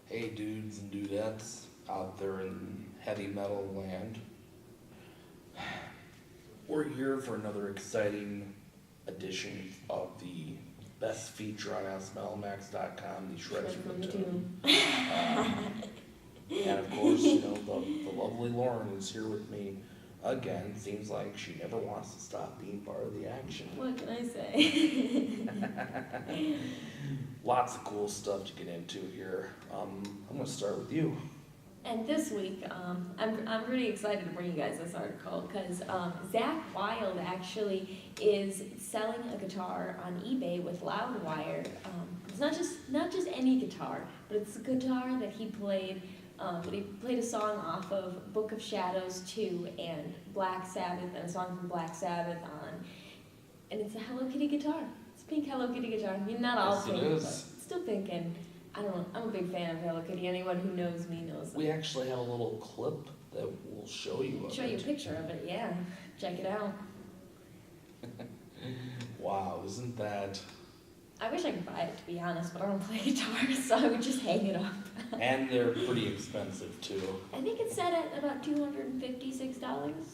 Hey dudes and dudettes out there in heavy metal land. We're here for another exciting edition of the best feature on AskMetalMax.com, the Shreds from the Tomb. And of course, the lovely Lauren is here with me again. Seems like she never wants to stop being part of the action. What can I say? Lots of cool stuff to get into here. I'm going to start with you. And this week, I'm pretty excited to bring you guys this article because Zach Wild actually is selling a guitar on eBay with Loudwire. It's not just any guitar, but it's a guitar that he played. He played a song off of Book of Shadows 2 and Black Sabbath, and a song from Black Sabbath on, and it's a Hello Kitty guitar. It's a pink Hello Kitty guitar. I mean, not all Yes, pink, it but is. still thinking. I don't know. I'm a big fan of Hello Kitty. Anyone who knows me knows that. We actually have a little clip that we'll show you of Show you a it. picture of it, yeah. Check it out. Wow, isn't that... I wish I could buy it, to be honest, but I don't play guitar, so I would just hang it up. And they're pretty expensive too. I think it's set at about $256.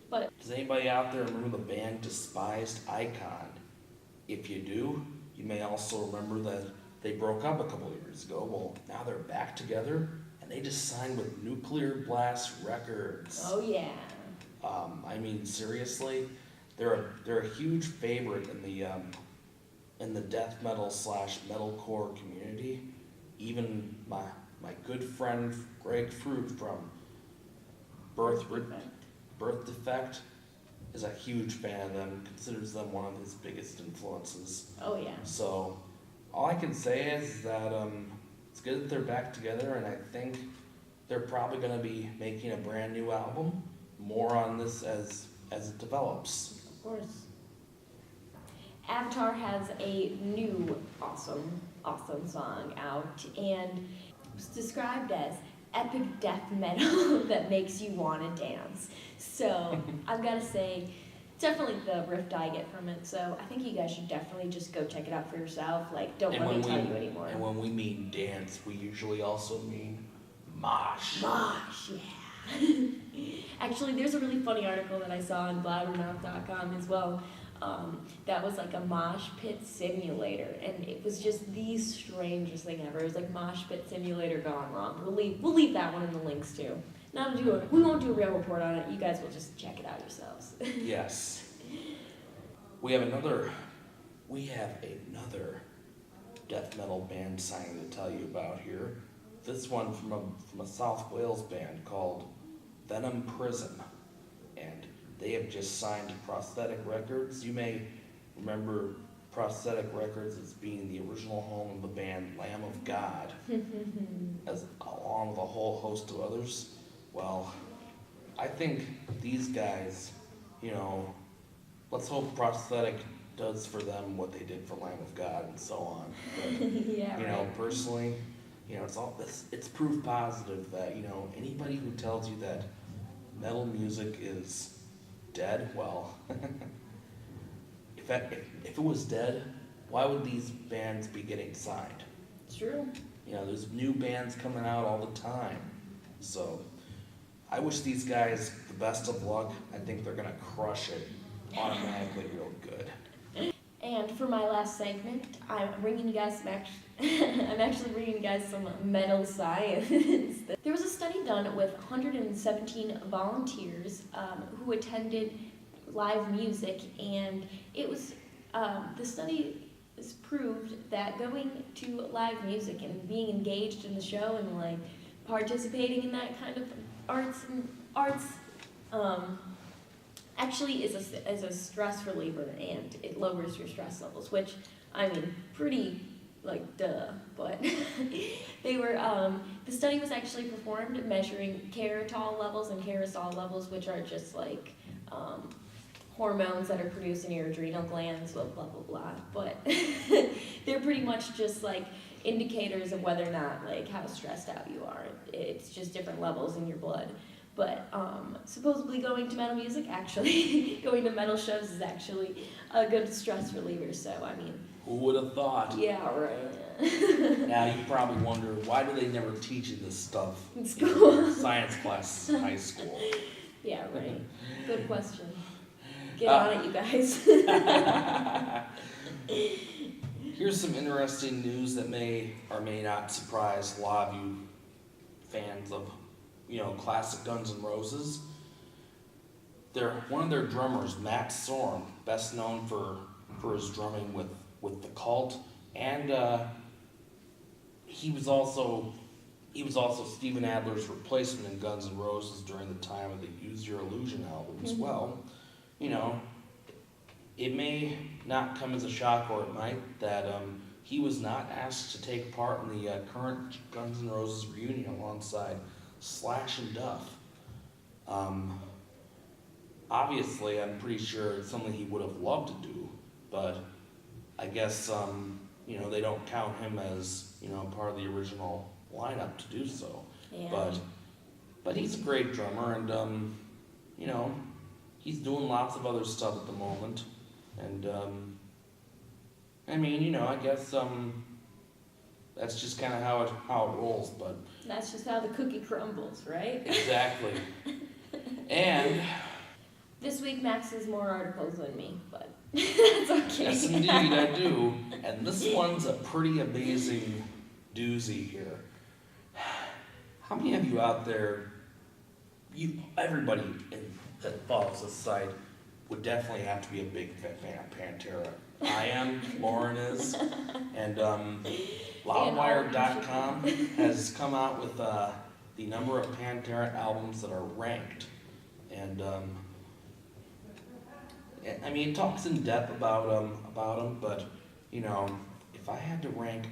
But Does anybody out there remember the band Despised Icon? If you do, you may also remember that they broke up a couple of years ago. Well, now they're back together, and they just signed with Nuclear Blast Records. oh yeah. I mean, seriously, they're a huge favorite in the death metal / metalcore community. Even my good friend Greg Fruit from Birth Defect is a huge fan of them, considers them one of his biggest influences. Oh yeah. So all I can say is that it's good that they're back together, and I think they're probably going to be making a brand new album. More on this as it develops. Of course. Avatar has a new awesome song out, and it's described as epic death metal that makes you want to dance. So I've got to say, definitely the riff I get from it. So I think you guys should definitely just go check it out for yourself. Like, don't let me tell you anymore. And when we mean dance, we usually also mean mosh. Mosh, yeah. Actually, there's a really funny article that I saw on blabbermouth.com as well. That was like a mosh pit simulator, and it was just the strangest thing ever. It was like mosh pit simulator gone wrong. We'll leave that one in the links too. We won't do a real report on it. You guys will just check it out yourselves. Yes. We have another death metal band signing to tell you about here. This one from a South Wales band called Venom Prison, and they have just signed to Prosthetic Records. You may remember Prosthetic Records as being the original home of the band Lamb of God, along with a whole host of others. Well, I think these guys, let's hope Prosthetic does for them what they did for Lamb of God and so on. But, yeah, right. Personally, it's proof positive that, anybody who tells you that metal music is dead, well, if it was dead, why would these bands be getting signed? It's true. There's new bands coming out all the time. So I wish these guys the best of luck. I think they're going to crush it automatically real good. And for my last segment, I'm bringing you guys I'm actually bringing you guys some metal science. There was a study done with 117 volunteers who attended live music, and it was the study has proved that going to live music and being engaged in the show and like participating in that kind of arts actually is a stress reliever, and it lowers your stress levels, which, I mean, pretty, like, duh, but they were, the study was actually performed measuring caritol levels and carousol levels, which are just, like, hormones that are produced in your adrenal glands, blah, blah, blah, blah, but they're pretty much just, like, indicators of whether or not, like, how stressed out you are. It's just different levels in your blood. But supposedly going to metal music, actually, going to metal shows is actually a good stress reliever. So, I mean, Who would have thought? yeah, right. Now you probably wonder, why do they never teach you this stuff In school. Science classes in high school? Yeah, right. Good question. Get on it, you guys. Here's some interesting news that may or may not surprise a lot of you fans of, classic Guns N' Roses. One of their drummers, Matt Sorum, best known for his drumming with the Cult, and he was also Steven Adler's replacement in Guns N' Roses during the time of the Use Your Illusion album as well. It may not come as a shock, or it might, that he was not asked to take part in the current Guns N' Roses reunion alongside Slash and Duff. Obviously, I'm pretty sure it's something he would have loved to do, but I guess, they don't count him as, part of the original lineup to do so. Yeah. But he's a great drummer, and, he's doing lots of other stuff at the moment. And, I guess, that's just kind of how it rolls, but... That's just how the cookie crumbles, right? Exactly. And... This week Max has more articles than me, but that's okay. Yes, indeed, I do. And this one's a pretty amazing doozy here. How many of you out there, everybody that follows this site, would definitely have to be a big fan of Pantera. I am, Lauren is, and Loudwire.com has come out with the number of Pantera albums that are ranked. And it talks in depth about them, but if I had to rank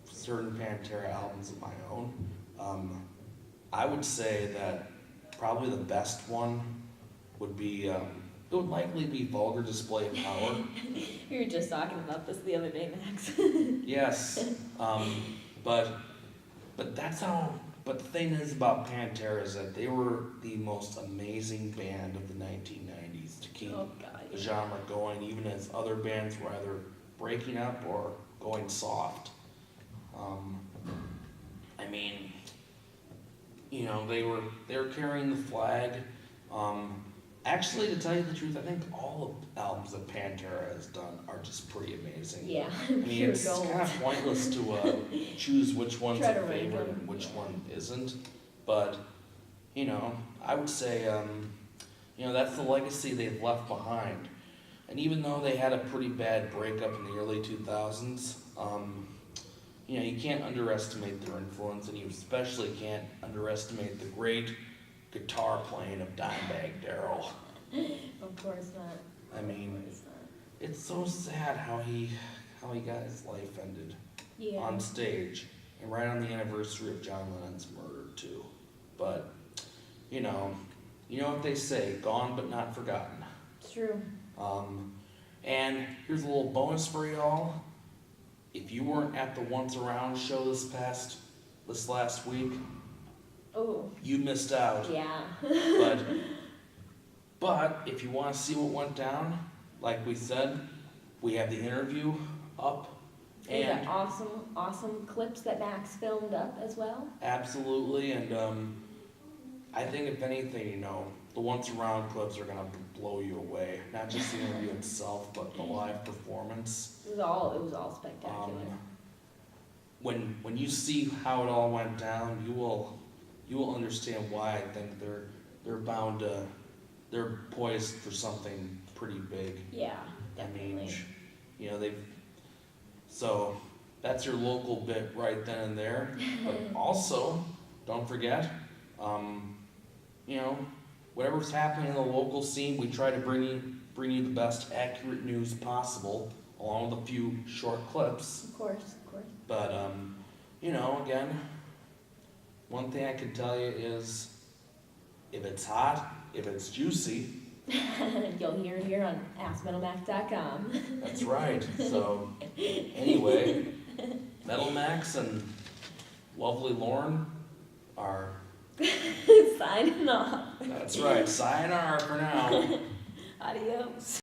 certain Pantera albums of my own, I would say that probably the best one would be, it would likely be Vulgar Display of Power. We were just talking about this the other day, Max. Yes, but that's how. But the thing is about Pantera is that they were the most amazing band of the 1990s to keep the genre going, even as other bands were either breaking up or going soft. They were carrying the flag. Actually, to tell you the truth, I think all of the albums that Pantera has done are just pretty amazing. Yeah, it's kind of pointless to choose which one's a rank favorite and which one isn't. But, I would say, that's the legacy they've left behind. And even though they had a pretty bad breakup in the early 2000s, you can't underestimate their influence, and you especially can't underestimate the great guitar playing of Dimebag Darrell. Of course not. It's so sad how he got his life ended on stage, and right on the anniversary of John Lennon's murder too. But you know what they say: gone but not forgotten. It's true. And here's a little bonus for y'all. If you weren't at the Once Around show this last week, you missed out. Yeah. But if you want to see what went down, like we said, we have the interview up. And the awesome clips that Max filmed up as well. Absolutely, and I think if anything, the Once Around clips are gonna blow you away. Not just the interview itself, but the live performance. It was all spectacular. When you see how it all went down, you will understand why I think they're poised for something pretty big. Yeah, definitely. So that's your local bit right then and there. But also, don't forget, whatever's happening in the local scene, we try to bring you the best accurate news possible, along with a few short clips. Of course. But again, one thing I can tell you is, if it's hot, if it's juicy, you'll hear it here on AskMetalMax.com. That's right. So, anyway, Metal Max and lovely Lauren are Signing off. That's right, sayonara for now. Adios.